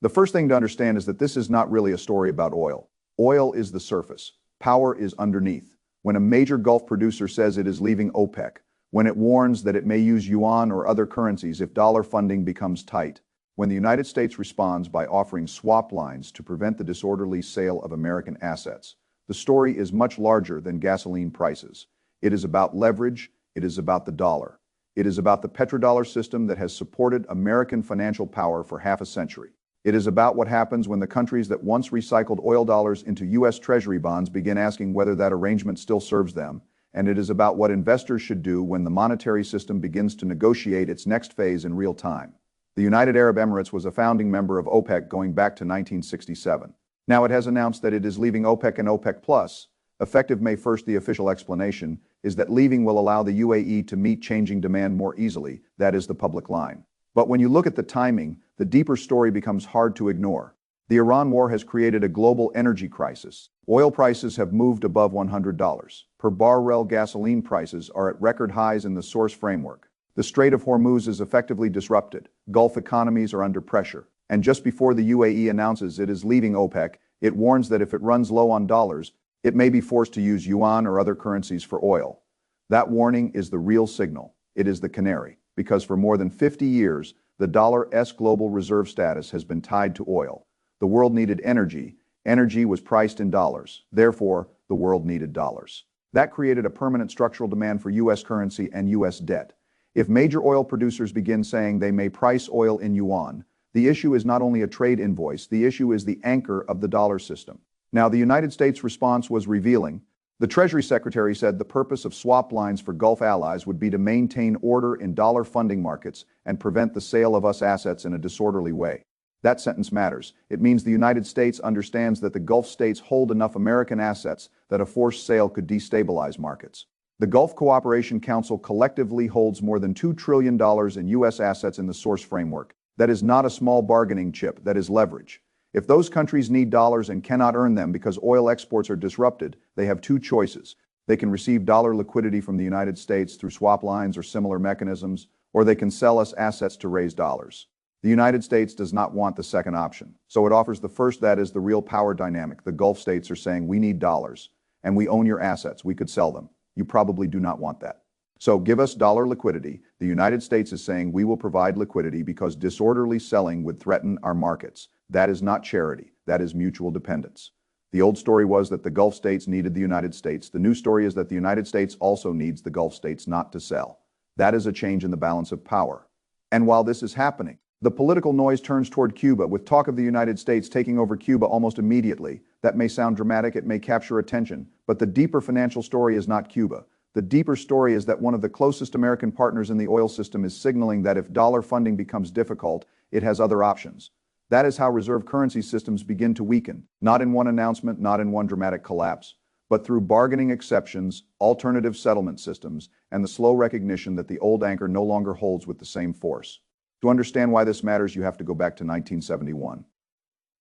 The first thing to understand is that this is not really a story about oil. Oil is the surface. Power is underneath. When a major Gulf producer says it is leaving OPEC, when it warns that it may use yuan or other currencies if dollar funding becomes tight, when the United States responds by offering swap lines to prevent the disorderly sale of American assets, the story is much larger than gasoline prices. It is about leverage. It is about the dollar. It is about the petrodollar system that has supported American financial power for half a century. It is about what happens when the countries that once recycled oil dollars into U.S. Treasury bonds begin asking whether that arrangement still serves them. And it is about what investors should do when the monetary system begins to negotiate its next phase in real time. The United Arab Emirates was a founding member of OPEC going back to 1967. Now it has announced that it is leaving OPEC and OPEC Plus. Effective May 1st, the official explanation is that leaving will allow the UAE to meet changing demand more easily. That is the public line. But when you look at the timing, the deeper story becomes hard to ignore. The Iran war has created a global energy crisis. Oil prices have moved above $100 per barrel. Gasoline prices are at record highs in the source framework. The Strait of Hormuz is effectively disrupted. Gulf economies are under pressure. And just before the UAE announces it is leaving OPEC, it warns that if it runs low on dollars, it may be forced to use yuan or other currencies for oil. That warning is the real signal. It is the canary, because for more than 50 years, the dollar's global reserve status has been tied to oil. The world needed energy. Energy was priced in dollars. Therefore, the world needed dollars. That created a permanent structural demand for U.S. currency and U.S. debt. If major oil producers begin saying they may price oil in yuan, the issue is not only a trade invoice, the issue is the anchor of the dollar system. Now, the United States response was revealing. The Treasury Secretary said the purpose of swap lines for Gulf allies would be to maintain order in dollar funding markets and prevent the sale of US assets in a disorderly way. That sentence matters. It means the United States understands that the Gulf states hold enough American assets that a forced sale could destabilize markets. The Gulf Cooperation Council collectively holds more than $2 trillion in U.S. assets in the source framework. That is not a small bargaining chip, that is leverage. If those countries need dollars and cannot earn them because oil exports are disrupted, they have two choices. They can receive dollar liquidity from the United States through swap lines or similar mechanisms, or they can sell us assets to raise dollars. The United States does not want the second option, so it offers the first. That is the real power dynamic. The Gulf states are saying, we need dollars, and we own your assets. We could sell them. You probably do not want that. So give us dollar liquidity. The United States is saying we will provide liquidity because disorderly selling would threaten our markets. That is not charity. That is mutual dependence. The old story was that the Gulf states needed the United States. The new story is that the United States also needs the Gulf states not to sell. That is a change in the balance of power. And while this is happening, the political noise turns toward Cuba, with talk of the United States taking over Cuba almost immediately. That may sound dramatic, it may capture attention, but the deeper financial story is not Cuba. The deeper story is that one of the closest American partners in the oil system is signaling that if dollar funding becomes difficult, it has other options. That is how reserve currency systems begin to weaken, not in one announcement, not in one dramatic collapse, but through bargaining exceptions, alternative settlement systems, and the slow recognition that the old anchor no longer holds with the same force. To understand why this matters, you have to go back to 1971.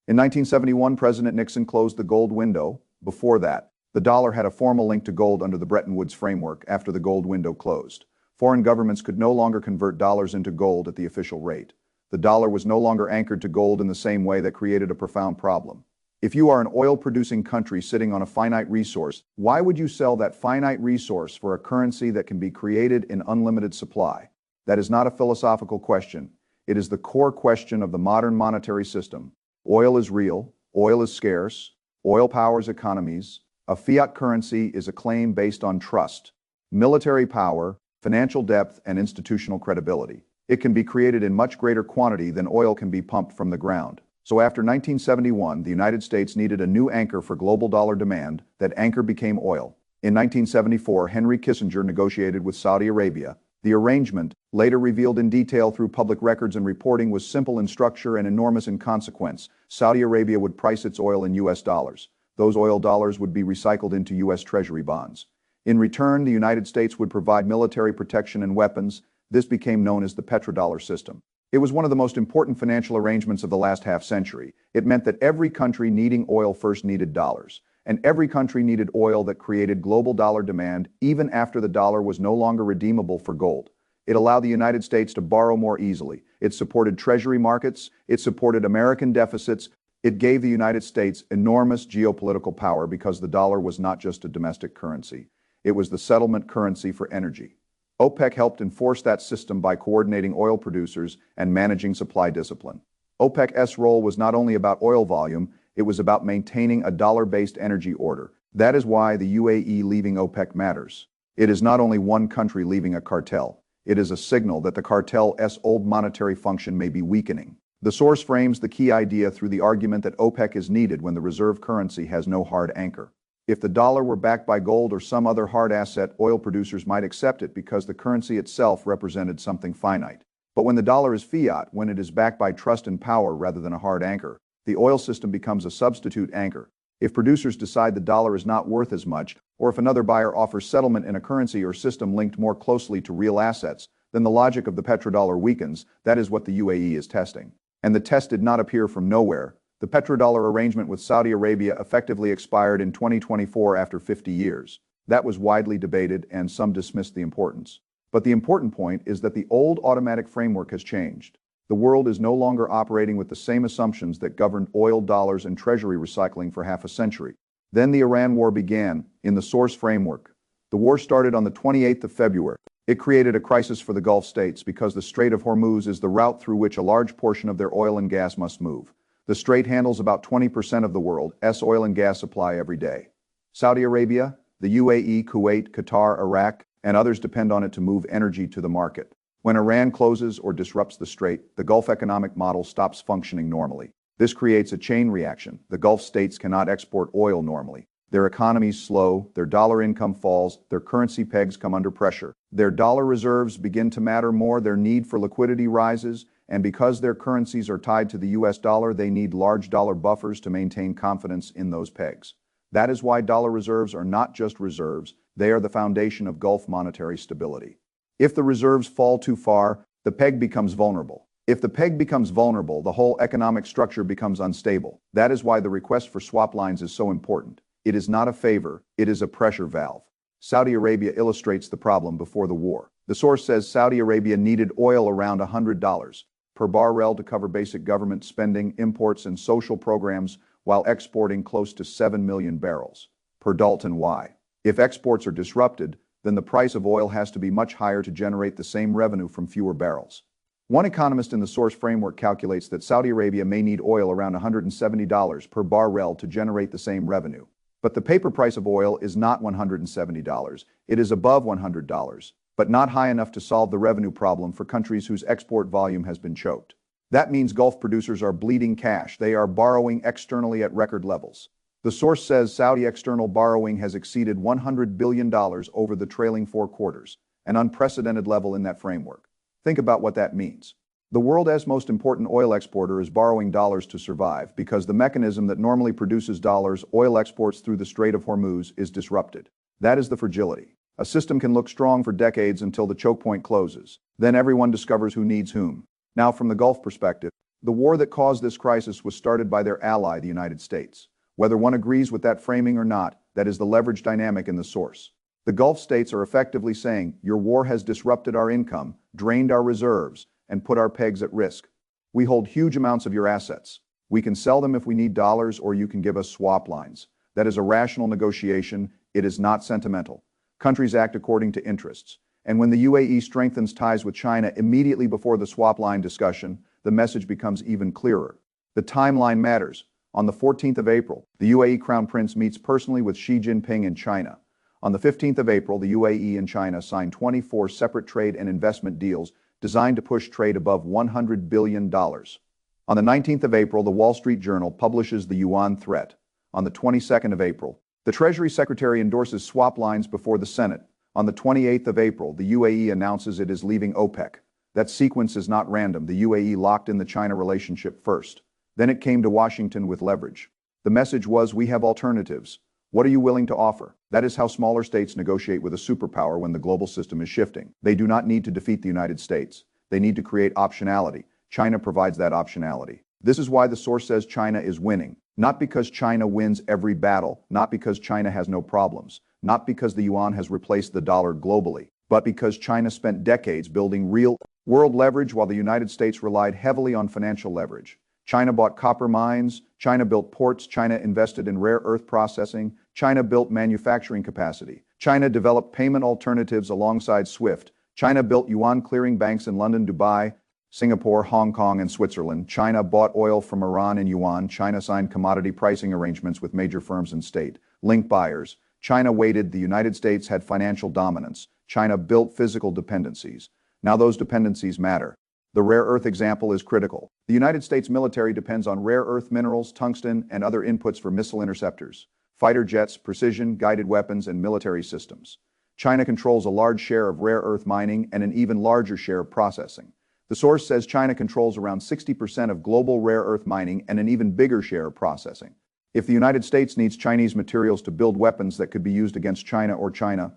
In 1971, President Nixon closed the gold window. Before that, the dollar had a formal link to gold under the Bretton Woods framework. After the gold window closed, foreign governments could no longer convert dollars into gold at the official rate. The dollar was no longer anchored to gold in the same way. That created a profound problem. If you are an oil-producing country sitting on a finite resource, why would you sell that finite resource for a currency that can be created in unlimited supply? That is not a philosophical question. It is the core question of the modern monetary system. Oil is real. Oil is scarce. Oil powers economies. A fiat currency is a claim based on trust, military power, financial depth, and institutional credibility. It can be created in much greater quantity than oil can be pumped from the ground. So after 1971, the United States needed a new anchor for global dollar demand. That anchor became oil. In 1974, Henry Kissinger negotiated with Saudi Arabia. The arrangement, later revealed in detail through public records and reporting, was simple in structure and enormous in consequence. Saudi Arabia would price its oil in U.S. dollars. Those oil dollars would be recycled into U.S. Treasury bonds. In return, the United States would provide military protection and weapons. This became known as the petrodollar system. It was one of the most important financial arrangements of the last half-century. It meant that every country needing oil first needed dollars, and every country needed oil that created global dollar demand even after the dollar was no longer redeemable for gold. It allowed the United States to borrow more easily. It supported treasury markets. It supported American deficits. It gave the United States enormous geopolitical power because the dollar was not just a domestic currency. It was the settlement currency for energy. OPEC helped enforce that system by coordinating oil producers and managing supply discipline. OPEC's role was not only about oil volume, it was about maintaining a dollar-based energy order. That is why the UAE leaving OPEC matters. It is not only one country leaving a cartel. It is a signal that the cartel's old monetary function may be weakening. The source frames the key idea through the argument that OPEC is needed when the reserve currency has no hard anchor. If the dollar were backed by gold or some other hard asset, oil producers might accept it because the currency itself represented something finite. But when the dollar is fiat, when it is backed by trust and power rather than a hard anchor, the oil system becomes a substitute anchor. If producers decide the dollar is not worth as much, or if another buyer offers settlement in a currency or system linked more closely to real assets, then the logic of the petrodollar weakens. That is what the UAE is testing. And the test did not appear from nowhere. The petrodollar arrangement with Saudi Arabia effectively expired in 2024 after 50 years. That was widely debated and some dismissed the importance. But the important point is that the old automatic framework has changed. The world is no longer operating with the same assumptions that governed oil, dollars, and treasury recycling for half a century. Then the Iran war began, in the source framework. The war started on the 28th of February. It created a crisis for the Gulf states because the Strait of Hormuz is the route through which a large portion of their oil and gas must move. The strait handles about 20% of the world's oil and gas supply every day. Saudi Arabia, the UAE, Kuwait, Qatar, Iraq, and others depend on it to move energy to the market. When Iran closes or disrupts the strait, the Gulf economic model stops functioning normally. This creates a chain reaction. The Gulf states cannot export oil normally. Their economies slow, their dollar income falls, their currency pegs come under pressure. Their dollar reserves begin to matter more, their need for liquidity rises, and because their currencies are tied to the US dollar, they need large dollar buffers to maintain confidence in those pegs. That is why dollar reserves are not just reserves, they are the foundation of Gulf monetary stability. If the reserves fall too far, the peg becomes vulnerable. If the peg becomes vulnerable, the whole economic structure becomes unstable. That is why the request for swap lines is so important. It is not a favor, it is a pressure valve. Saudi Arabia illustrates the problem before the war. The source says Saudi Arabia needed oil around $100 per barrel to cover basic government spending, imports, and social programs while exporting close to 7 million barrels per Dalton Y. If exports are disrupted, then the price of oil has to be much higher to generate the same revenue from fewer barrels. One economist in the source framework calculates that Saudi Arabia may need oil around $170 per barrel to generate the same revenue. But the paper price of oil is not $170. It is above $100, but not high enough to solve the revenue problem for countries whose export volume has been choked. That means Gulf producers are bleeding cash. They are borrowing externally at record levels. The source says Saudi external borrowing has exceeded $100 billion over the trailing 4 quarters, an unprecedented level in that framework. Think about what that means. The world's most important oil exporter is borrowing dollars to survive because the mechanism that normally produces dollars, oil exports through the Strait of Hormuz, is disrupted. That is the fragility. A system can look strong for decades until the choke point closes. Then everyone discovers who needs whom. Now, from the Gulf perspective, the war that caused this crisis was started by their ally, the United States. Whether one agrees with that framing or not, that is the leverage dynamic in the source. The Gulf states are effectively saying, your war has disrupted our income, drained our reserves, and put our pegs at risk. We hold huge amounts of your assets. We can sell them if we need dollars, or you can give us swap lines. That is a rational negotiation. It is not sentimental. Countries act according to interests. And when the UAE strengthens ties with China immediately before the swap line discussion, the message becomes even clearer. The timeline matters. On the 14th of April, the UAE Crown Prince meets personally with Xi Jinping in China. On the 15th of April, the UAE and China signed 24 separate trade and investment deals designed to push trade above $100 billion. On the 19th of April, the Wall Street Journal publishes the yuan threat. On the 22nd of April, the Treasury Secretary endorses swap lines before the Senate. On the 28th of April, the UAE announces it is leaving OPEC. That sequence is not random. The UAE locked in the China relationship first. Then it came to Washington with leverage. The message was, we have alternatives. What are you willing to offer? That is how smaller states negotiate with a superpower when the global system is shifting. They do not need to defeat the United States. They need to create optionality. China provides that optionality. This is why the source says China is winning. Not because China wins every battle, not because China has no problems, not because the yuan has replaced the dollar globally, but because China spent decades building real world leverage while the United States relied heavily on financial leverage. China bought copper mines, China built ports, China invested in rare earth processing, China built manufacturing capacity, China developed payment alternatives alongside SWIFT, China built yuan clearing banks in London, Dubai, Singapore, Hong Kong, and Switzerland. China bought oil from Iran in yuan. China signed commodity pricing arrangements with major firms and state-linked buyers. China waited. The United States had financial dominance. China built physical dependencies. Now those dependencies matter. The rare earth example is critical. The United States military depends on rare earth minerals, tungsten, and other inputs for missile interceptors, fighter jets, precision, guided weapons, and military systems. China controls a large share of rare earth mining and an even larger share of processing. The source says China controls around 60% of global rare earth mining and an even bigger share of processing. If the United States needs Chinese materials to build weapons that could be used against China or China's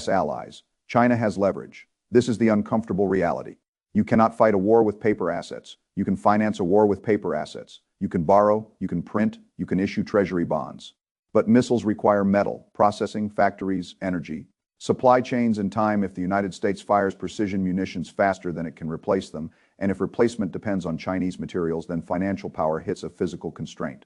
allies, China has leverage. This is the uncomfortable reality. You cannot fight a war with paper assets. You can finance a war with paper assets. You can borrow, you can print, you can issue treasury bonds. But missiles require metal, processing, factories, energy, supply chains, and time. If the United States fires precision munitions faster than it can replace them, and if replacement depends on Chinese materials, then financial power hits a physical constraint.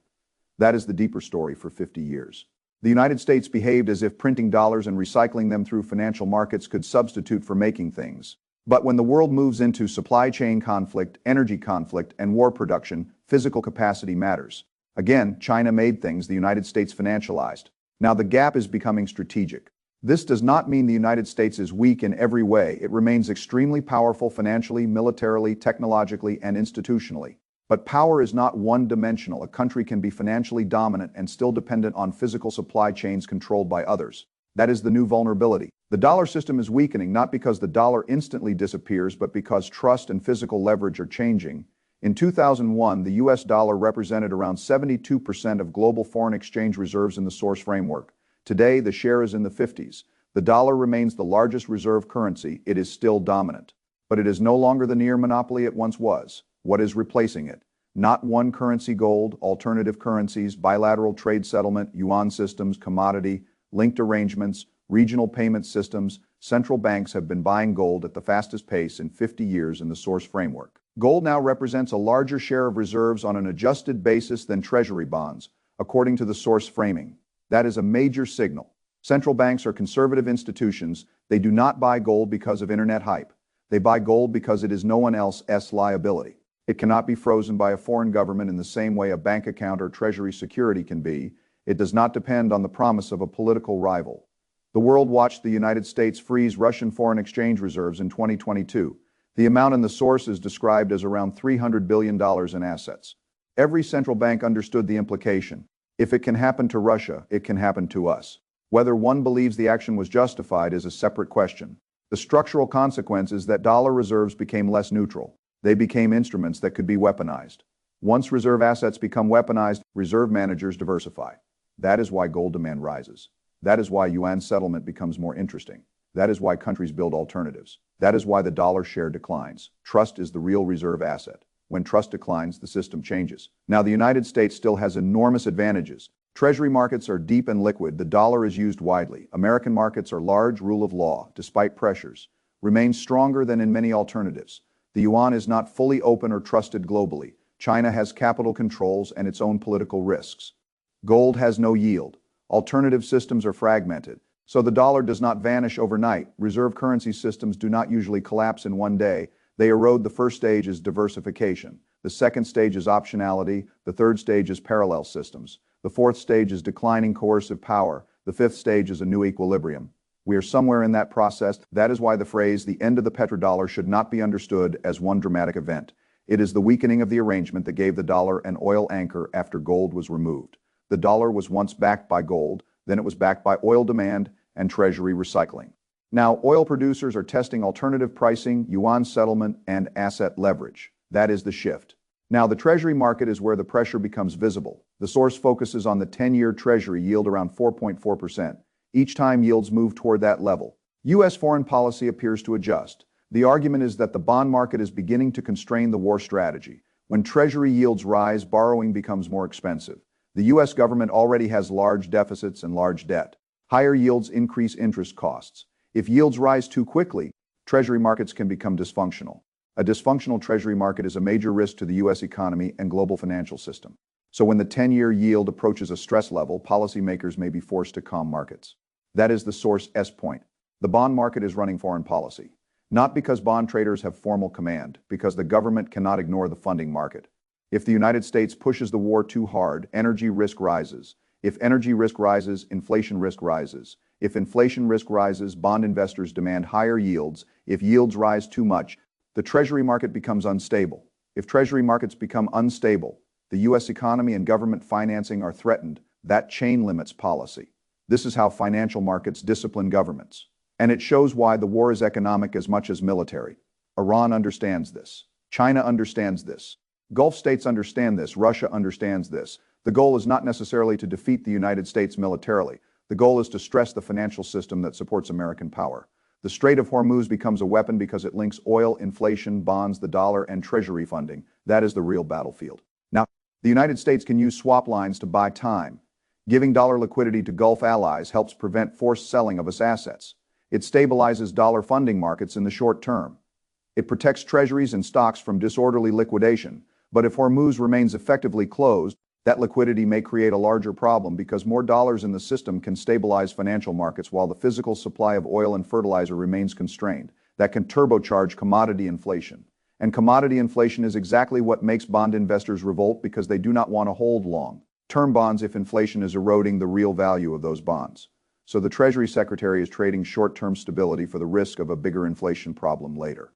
That is the deeper story for 50 years. The United States behaved as if printing dollars and recycling them through financial markets could substitute for making things. But when the world moves into supply chain conflict, energy conflict, and war production, physical capacity matters. Again, China made things the United States financialized. Now the gap is becoming strategic. This does not mean the United States is weak in every way. It remains extremely powerful financially, militarily, technologically, and institutionally. But power is not one-dimensional. A country can be financially dominant and still dependent on physical supply chains controlled by others. That is the new vulnerability. The dollar system is weakening not because the dollar instantly disappears, but because trust and physical leverage are changing. In 2001, the US dollar represented around 72% of global foreign exchange reserves in the source framework. Today, the share is in the 50s. The dollar remains the largest reserve currency. It is still dominant. But it is no longer the near monopoly it once was. What is replacing it? Not one currency gold, alternative currencies, bilateral trade settlement, yuan systems, commodity, linked arrangements, regional payment systems. Central banks have been buying gold at the fastest pace in 50 years in the source framework. Gold now represents a larger share of reserves on an adjusted basis than treasury bonds, according to the source framing. That is a major signal. Central banks are conservative institutions. They do not buy gold because of internet hype. They buy gold because it is no one else's liability. It cannot be frozen by a foreign government in the same way a bank account or treasury security can be. It does not depend on the promise of a political rival. The world watched the United States freeze Russian foreign exchange reserves in 2022. The amount in the source is described as around $300 billion in assets. Every central bank understood the implication. If it can happen to Russia, it can happen to us. Whether one believes the action was justified is a separate question. The structural consequence is that dollar reserves became less neutral. They became instruments that could be weaponized. Once reserve assets become weaponized, reserve managers diversify. That is why gold demand rises. That is why yuan settlement becomes more interesting. That is why countries build alternatives. That is why the dollar share declines. Trust is the real reserve asset. When trust declines, the system changes. Now, the United States still has enormous advantages. Treasury markets are deep and liquid. The dollar is used widely. American markets are large, rule of law, despite pressures, remain stronger than in many alternatives. The yuan is not fully open or trusted globally. China has capital controls and its own political risks. Gold has no yield. Alternative systems are fragmented. So the dollar does not vanish overnight. Reserve currency systems do not usually collapse in one day. They erode. The first stage is diversification. The second stage is optionality. The third stage is parallel systems. The fourth stage is declining coercive power. The fifth stage is a new equilibrium. We are somewhere in that process. That is why the phrase, the end of the petrodollar, should not be understood as one dramatic event. It is the weakening of the arrangement that gave the dollar an oil anchor after gold was removed. The dollar was once backed by gold, then it was backed by oil demand and treasury recycling. Now, oil producers are testing alternative pricing, yuan settlement, and asset leverage. That is the shift. Now, the treasury market is where the pressure becomes visible. The source focuses on the 10-year treasury yield around 4.4%. Each time yields move toward that level, U.S. foreign policy appears to adjust. The argument is that the bond market is beginning to constrain the war strategy. When treasury yields rise, borrowing becomes more expensive. The U.S. government already has large deficits and large debt. Higher yields increase interest costs. If yields rise too quickly, treasury markets can become dysfunctional. A dysfunctional treasury market is a major risk to the U.S. economy and global financial system. So when the 10-year yield approaches a stress level, policymakers may be forced to calm markets. That is the source S point. The bond market is running foreign policy. Not because bond traders have formal command, because the government cannot ignore the funding market. If the United States pushes the war too hard, energy risk rises. If energy risk rises, inflation risk rises. If inflation risk rises, bond investors demand higher yields. If yields rise too much, the treasury market becomes unstable. If treasury markets become unstable, the U.S. economy and government financing are threatened. That chain limits policy. This is how financial markets discipline governments. And it shows why the war is economic as much as military. Iran understands this. China understands this. Gulf states understand this. Russia understands this. The goal is not necessarily to defeat the United States militarily. The goal is to stress the financial system that supports American power. The Strait of Hormuz becomes a weapon because it links oil, inflation, bonds, the dollar, and treasury funding. That is the real battlefield. Now, the United States can use swap lines to buy time. Giving dollar liquidity to Gulf allies helps prevent forced selling of its assets. It stabilizes dollar funding markets in the short term. It protects treasuries and stocks from disorderly liquidation. But if Hormuz remains effectively closed, that liquidity may create a larger problem because more dollars in the system can stabilize financial markets while the physical supply of oil and fertilizer remains constrained. That can turbocharge commodity inflation. And commodity inflation is exactly what makes bond investors revolt because they do not want to hold long-term bonds if inflation is eroding the real value of those bonds. So the Treasury Secretary is trading short-term stability for the risk of a bigger inflation problem later.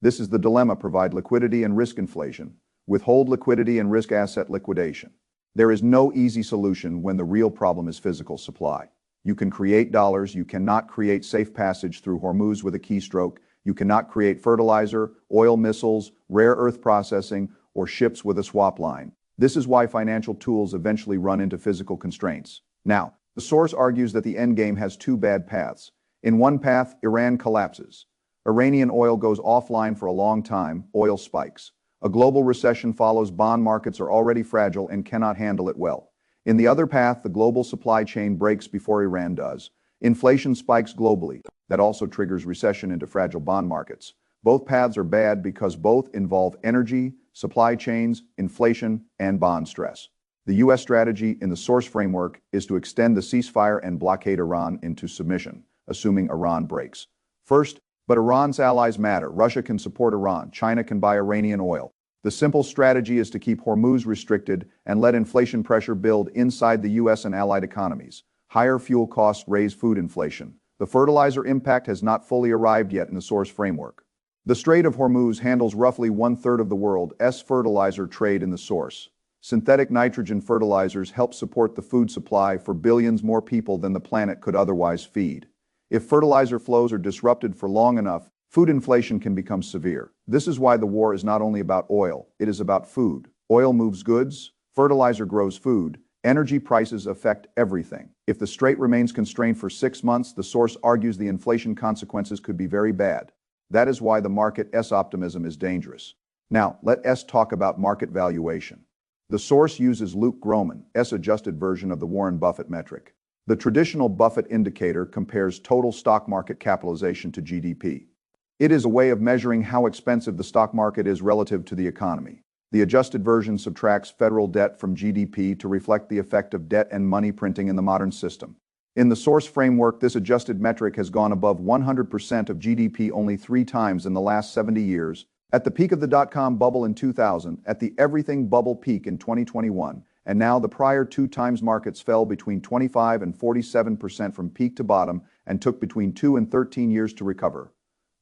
This is the dilemma: provide liquidity and risk inflation, withhold liquidity and risk asset liquidation. There is no easy solution when the real problem is physical supply. You can create dollars, you cannot create safe passage through Hormuz with a keystroke, you cannot create fertilizer, oil missiles, rare earth processing, or ships with a swap line. This is why financial tools eventually run into physical constraints. Now, the source argues that the endgame has two bad paths. In one path, Iran collapses. Iranian oil goes offline for a long time, oil spikes. A global recession follows. Bond markets are already fragile and cannot handle it well. In the other path, the global supply chain breaks before Iran does. Inflation spikes globally. That also triggers recession into fragile bond markets. Both paths are bad because both involve energy, supply chains, inflation, and bond stress. The U.S. strategy in the source framework is to extend the ceasefire and blockade Iran into submission, assuming Iran breaks. First, but Iran's allies matter. Russia can support Iran. China can buy Iranian oil. The simple strategy is to keep Hormuz restricted and let inflation pressure build inside the U.S. and allied economies. Higher fuel costs raise food inflation. The fertilizer impact has not fully arrived yet in the source framework. The Strait of Hormuz handles roughly 1/3 of the world's fertilizer trade in the source. Synthetic nitrogen fertilizers help support the food supply for billions more people than the planet could otherwise feed. If fertilizer flows are disrupted for long enough, food inflation can become severe. This is why the war is not only about oil, it is about food. Oil moves goods, fertilizer grows food, energy prices affect everything. If the strait remains constrained for 6 months, the source argues the inflation consequences could be very bad. That is why the market's optimism is dangerous. Now, let us talk about market valuation. The source uses Luke Gromen's adjusted version of the Warren Buffett metric. The traditional Buffett indicator compares total stock market capitalization to GDP. It is a way of measuring how expensive the stock market is relative to the economy. The adjusted version subtracts federal debt from GDP to reflect the effect of debt and money printing in the modern system. In the source framework, this adjusted metric has gone above 100% of GDP only 3 times in the last 70 years, at the peak of the dot-com bubble in 2000, at the everything bubble peak in 2021, and now the prior 2 times markets fell between 25 and 47% from peak to bottom and took between 2 and 13 years to recover.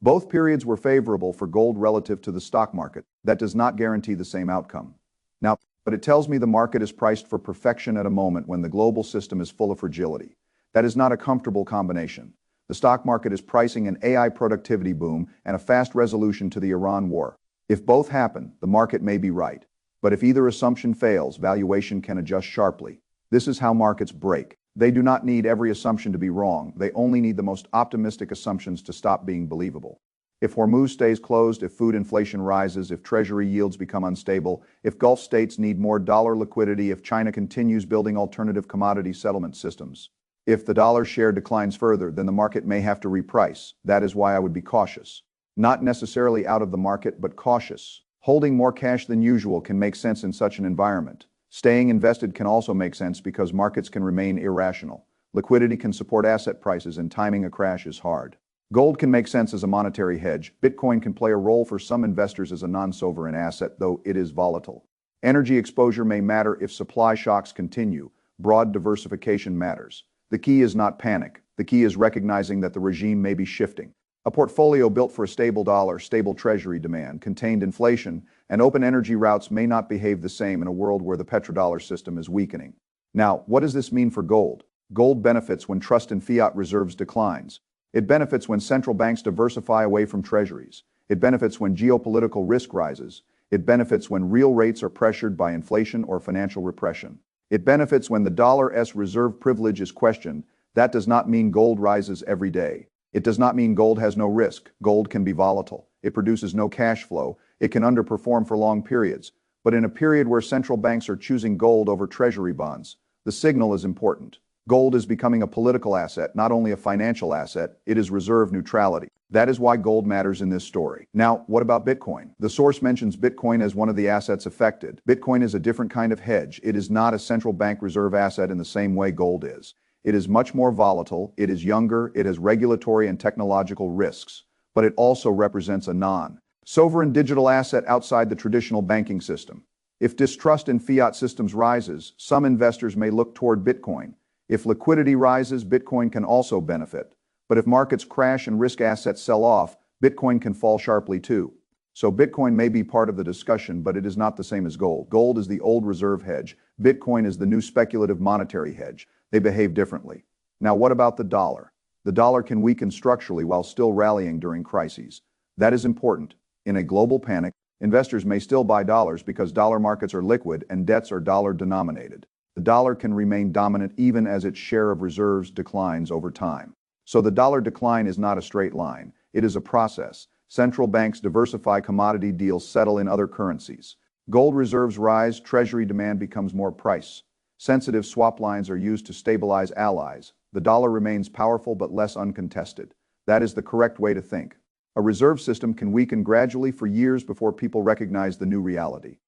Both periods were favorable for gold relative to the stock market. That does not guarantee the same outcome. Now, but it tells me the market is priced for perfection at a moment when the global system is full of fragility. That is not a comfortable combination. The stock market is pricing an AI productivity boom and a fast resolution to the Iran war. If both happen, the market may be right. But if either assumption fails, valuation can adjust sharply. This is how markets break. They do not need every assumption to be wrong. They only need the most optimistic assumptions to stop being believable. If Hormuz stays closed, if food inflation rises, if treasury yields become unstable, if Gulf states need more dollar liquidity, if China continues building alternative commodity settlement systems, If the dollar share declines further, then the market may have to reprice. That is why I would be cautious. Not necessarily out of the market, but cautious. Holding more cash than usual can make sense in such an environment. Staying invested can also make sense because markets can remain irrational. Liquidity can support asset prices and timing a crash is hard. Gold can make sense as a monetary hedge. Bitcoin can play a role for some investors as a non-sovereign asset, though it is volatile. Energy exposure may matter if supply shocks continue. Broad diversification matters. The key is not panic. The key is recognizing that the regime may be shifting. A portfolio built for a stable dollar, stable treasury demand, contained inflation, and open energy routes may not behave the same in a world where the petrodollar system is weakening. Now, what does this mean for gold? Gold benefits when trust in fiat reserves declines. It benefits when central banks diversify away from treasuries. It benefits when geopolitical risk rises. It benefits when real rates are pressured by inflation or financial repression. It benefits when the dollar's reserve privilege is questioned. That does not mean gold rises every day. It does not mean gold has no risk. Gold can be volatile. It produces no cash flow. It can underperform for long periods. But in a period where central banks are choosing gold over treasury bonds, the signal is important. Gold is becoming a political asset, not only a financial asset. It is reserve neutrality. That is why gold matters in this story. Now, what about Bitcoin? The source mentions Bitcoin as one of the assets affected. Bitcoin is a different kind of hedge. It is not a central bank reserve asset in the same way gold is. It is much more volatile. It is younger. It has regulatory and technological risks. But it also represents a non-sovereign digital asset outside the traditional banking system. If distrust in fiat systems rises, some investors may look toward Bitcoin. If liquidity rises, Bitcoin can also benefit. But if markets crash and risk assets sell off, Bitcoin can fall sharply too. So Bitcoin may be part of the discussion, but it is not the same as gold. Gold is the old reserve hedge. Bitcoin is the new speculative monetary hedge. They behave differently. Now, what about the dollar? The dollar can weaken structurally while still rallying during crises. That is important. In a global panic, investors may still buy dollars because dollar markets are liquid and debts are dollar denominated. The dollar can remain dominant even as its share of reserves declines over time. So the dollar decline is not a straight line. It is a process. Central banks diversify commodity deals, settle in other currencies. Gold reserves rise, treasury demand becomes more price. Sensitive swap lines are used to stabilize allies. The dollar remains powerful but less uncontested. That is the correct way to think. A reserve system can weaken gradually for years before people recognize the new reality.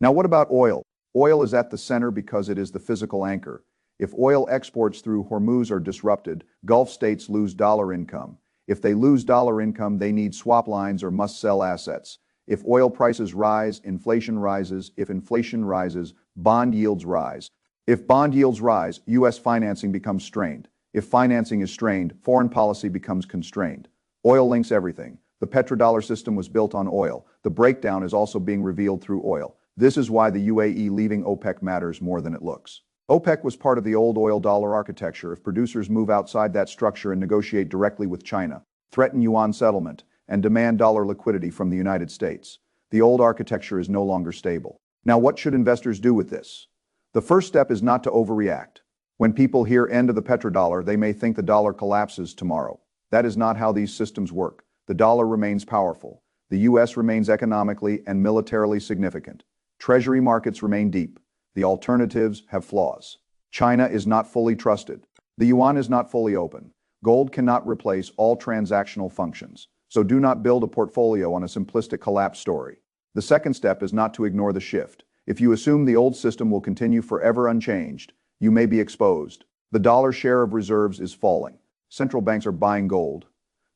Now, what about oil? Oil is at the center because it is the physical anchor. If oil exports through Hormuz are disrupted, Gulf states lose dollar income. If they lose dollar income, they need swap lines or must sell assets. If oil prices rise, inflation rises. If inflation rises, bond yields rise. If bond yields rise, U.S. financing becomes strained. If financing is strained, foreign policy becomes constrained. Oil links everything. The petrodollar system was built on oil. The breakdown is also being revealed through oil. This is why the UAE leaving OPEC matters more than it looks. OPEC was part of the old oil dollar architecture. If producers move outside that structure and negotiate directly with China, threaten yuan settlement, and demand dollar liquidity from the United States, the old architecture is no longer stable. Now, what should investors do with this? The first step is not to overreact. When people hear end of the petrodollar, they may think the dollar collapses tomorrow. That is not how these systems work. The dollar remains powerful. The U.S. remains economically and militarily significant. Treasury markets remain deep. The alternatives have flaws. China is not fully trusted. The yuan is not fully open. Gold cannot replace all transactional functions. So do not build a portfolio on a simplistic collapse story. The second step is not to ignore the shift. If you assume the old system will continue forever unchanged, you may be exposed. The dollar share of reserves is falling. Central banks are buying gold.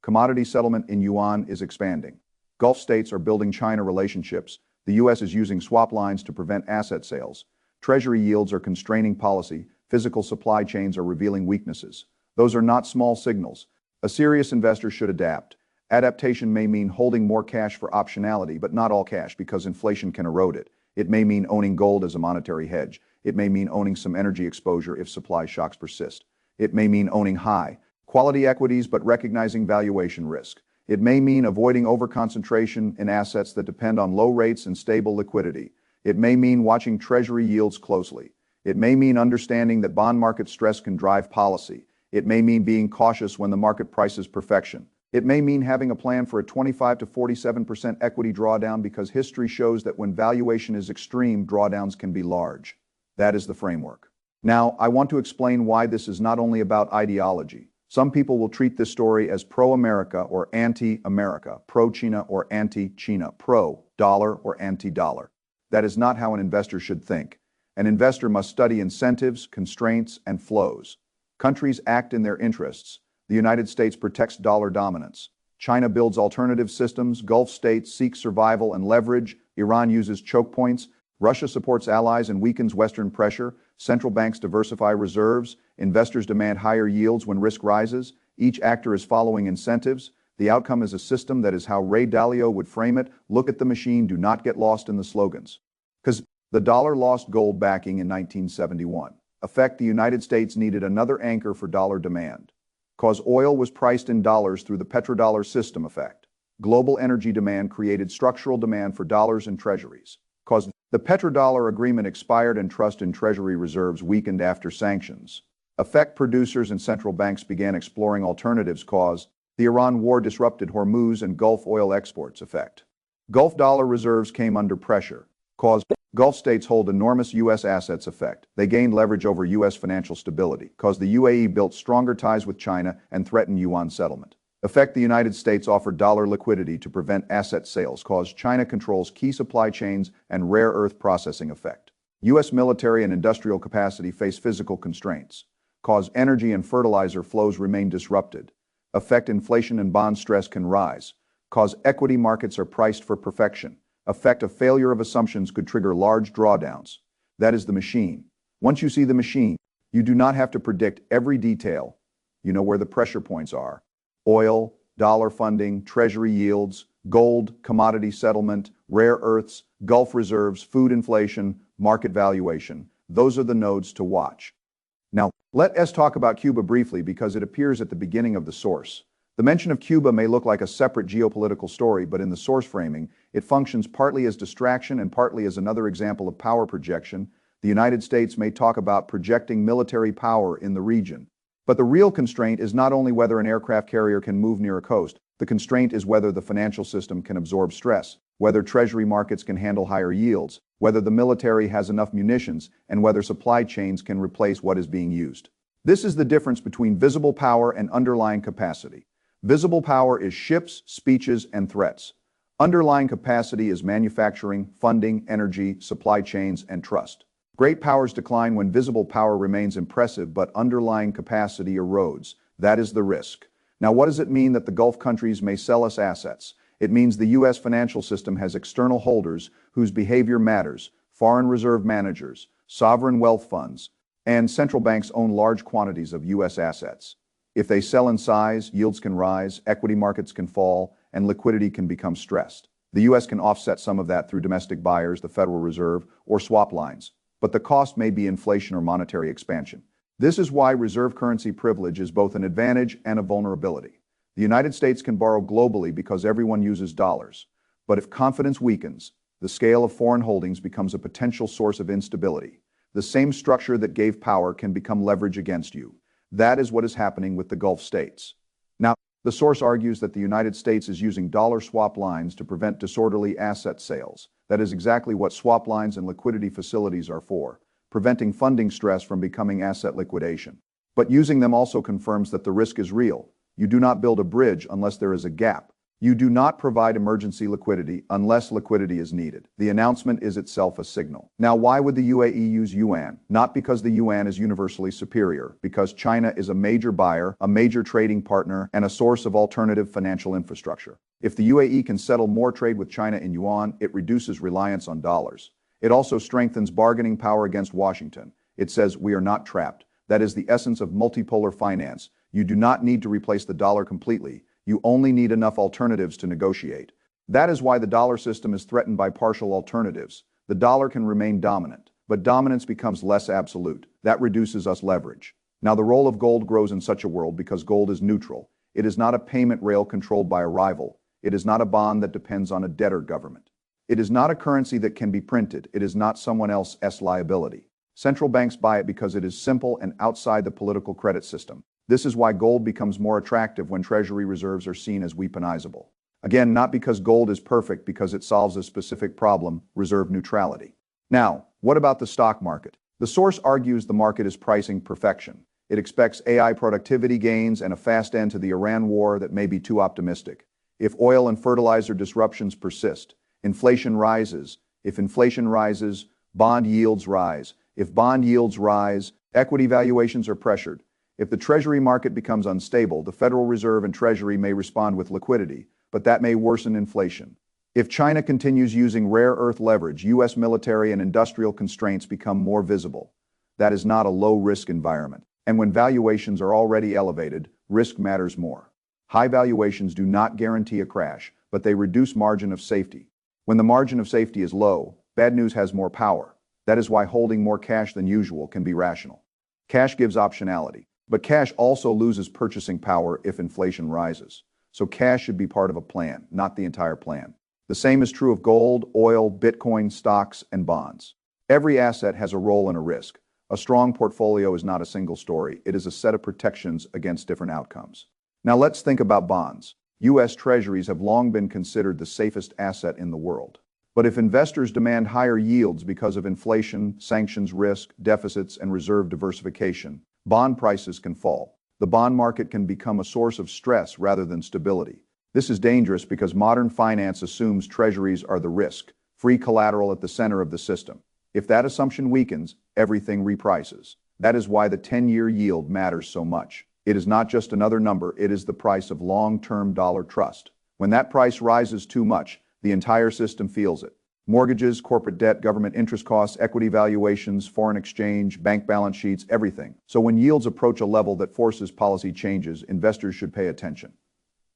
Commodity settlement in yuan is expanding. Gulf states are building China relationships. The U.S. is using swap lines to prevent asset sales. Treasury yields are constraining policy. Physical supply chains are revealing weaknesses. Those are not small signals. A serious investor should adapt. Adaptation may mean holding more cash for optionality, but not all cash because inflation can erode it. It may mean owning gold as a monetary hedge. It may mean owning some energy exposure if supply shocks persist. It may mean owning high-quality equities but recognizing valuation risk. It may mean avoiding overconcentration in assets that depend on low rates and stable liquidity. It may mean watching treasury yields closely. It may mean understanding that bond market stress can drive policy. It may mean being cautious when the market prices perfection. It may mean having a plan for a 25 to 47% equity drawdown because history shows that when valuation is extreme, drawdowns can be large. That is the framework. Now, I want to explain why this is not only about ideology. Some people will treat this story as pro-America or anti-America, pro-China or anti-China, pro-dollar or anti-dollar. That is not how an investor should think. An investor must study incentives, constraints, and flows. Countries act in their interests. The United States protects dollar dominance. China builds alternative systems. Gulf states seek survival and leverage. Iran uses choke points. Russia supports allies and weakens Western pressure. Central banks diversify reserves. Investors demand higher yields when risk rises. Each actor is following incentives. The outcome is a system that is how Ray Dalio would frame it. Look at the machine, do not get lost in the slogans. Because the dollar lost gold backing in 1971. Effect, the United States needed another anchor for dollar demand. Cause oil was priced in dollars through the petrodollar system effect. Global energy demand created structural demand for dollars and treasuries. Cause the petrodollar agreement expired and trust in treasury reserves weakened after sanctions. Effect, producers and central banks began exploring alternatives. Cause the Iran war disrupted Hormuz and Gulf oil exports. Effect, Gulf dollar reserves came under pressure. Cause Gulf states hold enormous U.S. assets. Effect, they gained leverage over U.S. financial stability. Cause the UAE built stronger ties with China and threatened yuan settlement. Effect, the United States offered dollar liquidity to prevent asset sales. Cause China controls key supply chains and rare earth processing. Effect, U.S. military and industrial capacity face physical constraints. Cause energy and fertilizer flows remain disrupted. Effect, inflation and bond stress can rise. Cause equity markets are priced for perfection. Effect, a failure of assumptions could trigger large drawdowns. That is the machine. Once you see the machine, you do not have to predict every detail. You know where the pressure points are. Oil, dollar funding, treasury yields, gold, commodity settlement, rare earths, Gulf reserves, food inflation, market valuation. Those are the nodes to watch. Now, let us talk about Cuba briefly because it appears at the beginning of the source. The mention of Cuba may look like a separate geopolitical story, but in the source framing, it functions partly as distraction and partly as another example of power projection. The United States may talk about projecting military power in the region. But the real constraint is not only whether an aircraft carrier can move near a coast, the constraint is whether the financial system can absorb stress, whether treasury markets can handle higher yields, whether the military has enough munitions, and whether supply chains can replace what is being used. This is the difference between visible power and underlying capacity. Visible power is ships, speeches, and threats. Underlying capacity is manufacturing, funding, energy, supply chains, and trust. Great powers decline when visible power remains impressive, but underlying capacity erodes. That is the risk. Now, what does it mean that the Gulf countries may sell us assets? It means the U.S. financial system has external holders whose behavior matters, foreign reserve managers, sovereign wealth funds, and central banks own large quantities of U.S. assets. If they sell in size, yields can rise, equity markets can fall, and liquidity can become stressed. The U.S. can offset some of that through domestic buyers, the Federal Reserve, or swap lines. But the cost may be inflation or monetary expansion. This is why reserve currency privilege is both an advantage and a vulnerability. The United States can borrow globally because everyone uses dollars. But if confidence weakens, the scale of foreign holdings becomes a potential source of instability. The same structure that gave power can become leverage against you. That is what is happening with the Gulf states. Now, the source argues that the United States is using dollar swap lines to prevent disorderly asset sales. That is exactly what swap lines and liquidity facilities are for, preventing funding stress from becoming asset liquidation. But using them also confirms that the risk is real. You do not build a bridge unless there is a gap. You do not provide emergency liquidity unless liquidity is needed. The announcement is itself a signal. Now, why would the UAE use yuan? Not because the yuan is universally superior, because China is a major buyer, a major trading partner, and a source of alternative financial infrastructure. If the UAE can settle more trade with China in yuan, it reduces reliance on dollars. It also strengthens bargaining power against Washington. It says we are not trapped. That is the essence of multipolar finance. You do not need to replace the dollar completely. You only need enough alternatives to negotiate. That is why the dollar system is threatened by partial alternatives. The dollar can remain dominant, but dominance becomes less absolute. That reduces us leverage. Now, the role of gold grows in such a world because gold is neutral. It is not a payment rail controlled by a rival. It is not a bond that depends on a debtor government. It is not a currency that can be printed. It is not someone else's liability. Central banks buy it because it is simple and outside the political credit system. This is why gold becomes more attractive when treasury reserves are seen as weaponizable. Again, not because gold is perfect, because it solves a specific problem, reserve neutrality. Now, what about the stock market? The source argues the market is pricing perfection. It expects AI productivity gains and a fast end to the Iran war that may be too optimistic. If oil and fertilizer disruptions persist, inflation rises. If inflation rises, bond yields rise. If bond yields rise, equity valuations are pressured. If the Treasury market becomes unstable, the Federal Reserve and Treasury may respond with liquidity, but that may worsen inflation. If China continues using rare earth leverage, U.S. military and industrial constraints become more visible. That is not a low-risk environment. And when valuations are already elevated, risk matters more. High valuations do not guarantee a crash, but they reduce margin of safety. When the margin of safety is low, bad news has more power. That is why holding more cash than usual can be rational. Cash gives optionality, but cash also loses purchasing power if inflation rises. So cash should be part of a plan, not the entire plan. The same is true of gold, oil, Bitcoin, stocks, and bonds. Every asset has a role and a risk. A strong portfolio is not a single story. It is a set of protections against different outcomes. Now let's think about bonds. U.S. Treasuries have long been considered the safest asset in the world. But if investors demand higher yields because of inflation, sanctions risk, deficits, and reserve diversification, bond prices can fall. The bond market can become a source of stress rather than stability. This is dangerous because modern finance assumes treasuries are the risk-free collateral at the center of the system. If that assumption weakens, everything reprices. That is why the 10-year yield matters so much. It is not just another number, it is the price of long-term dollar trust. When that price rises too much, the entire system feels it. Mortgages, corporate debt, government interest costs, equity valuations, foreign exchange, bank balance sheets, everything. So when yields approach a level that forces policy changes, investors should pay attention.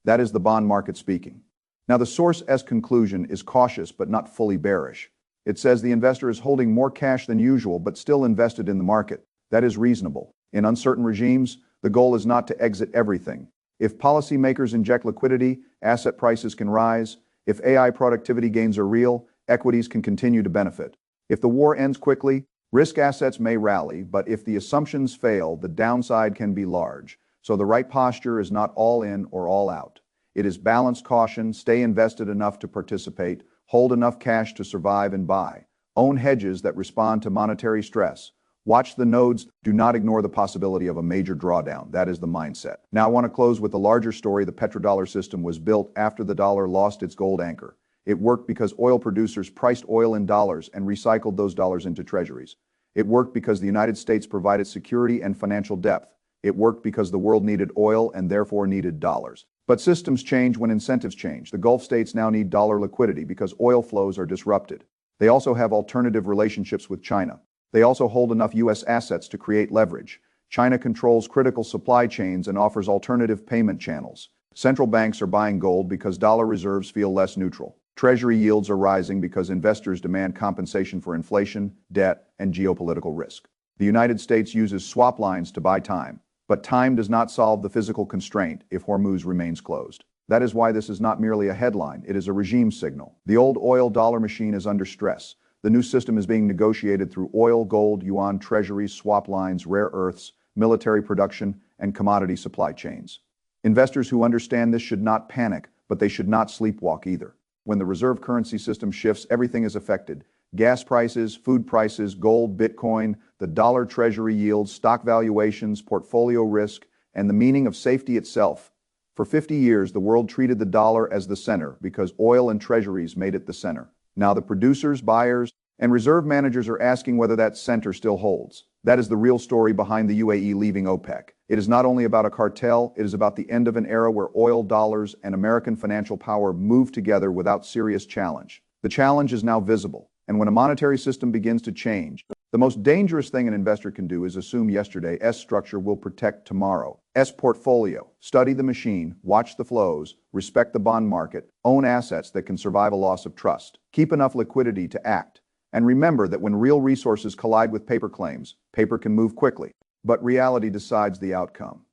That is the bond market speaking. Now the source's conclusion is cautious but not fully bearish. It says the investor is holding more cash than usual but still invested in the market. That is reasonable. In uncertain regimes, the goal is not to exit everything. If policymakers inject liquidity, asset prices can rise. If AI productivity gains are real, equities can continue to benefit. If the war ends quickly, risk assets may rally, but if the assumptions fail, the downside can be large. So the right posture is not all in or all out. It is balanced caution, stay invested enough to participate, hold enough cash to survive and buy, own hedges that respond to monetary stress. Watch the nodes, do not ignore the possibility of a major drawdown. That is the mindset. Now I want to close with the larger story. The petrodollar system was built after the dollar lost its gold anchor. It worked because oil producers priced oil in dollars and recycled those dollars into treasuries. It worked because the United States provided security and financial depth. It worked because the world needed oil and therefore needed dollars. But systems change when incentives change. The Gulf states now need dollar liquidity because oil flows are disrupted. They also have alternative relationships with China. They also hold enough U.S. assets to create leverage. China controls critical supply chains and offers alternative payment channels. Central banks are buying gold because dollar reserves feel less neutral. Treasury yields are rising because investors demand compensation for inflation, debt, and geopolitical risk. The United States uses swap lines to buy time. But time does not solve the physical constraint if Hormuz remains closed. That is why this is not merely a headline, it is a regime signal. The old oil dollar machine is under stress. The new system is being negotiated through oil, gold, yuan, treasuries, swap lines, rare earths, military production, and commodity supply chains. Investors who understand this should not panic, but they should not sleepwalk either. When the reserve currency system shifts, everything is affected. Gas prices, food prices, gold, Bitcoin, the dollar treasury yields, stock valuations, portfolio risk, and the meaning of safety itself. For 50 years, the world treated the dollar as the center because oil and treasuries made it the center. Now the producers, buyers, and reserve managers are asking whether that center still holds. That is the real story behind the UAE leaving OPEC. It is not only about a cartel, it is about the end of an era where oil, dollars, and American financial power move together without serious challenge. The challenge is now visible. And when a monetary system begins to change, the most dangerous thing an investor can do is assume yesterday's structure will protect tomorrow's portfolio. Study the machine, watch the flows, respect the bond market, own assets that can survive a loss of trust. Keep enough liquidity to act. And remember that when real resources collide with paper claims, paper can move quickly. But reality decides the outcome.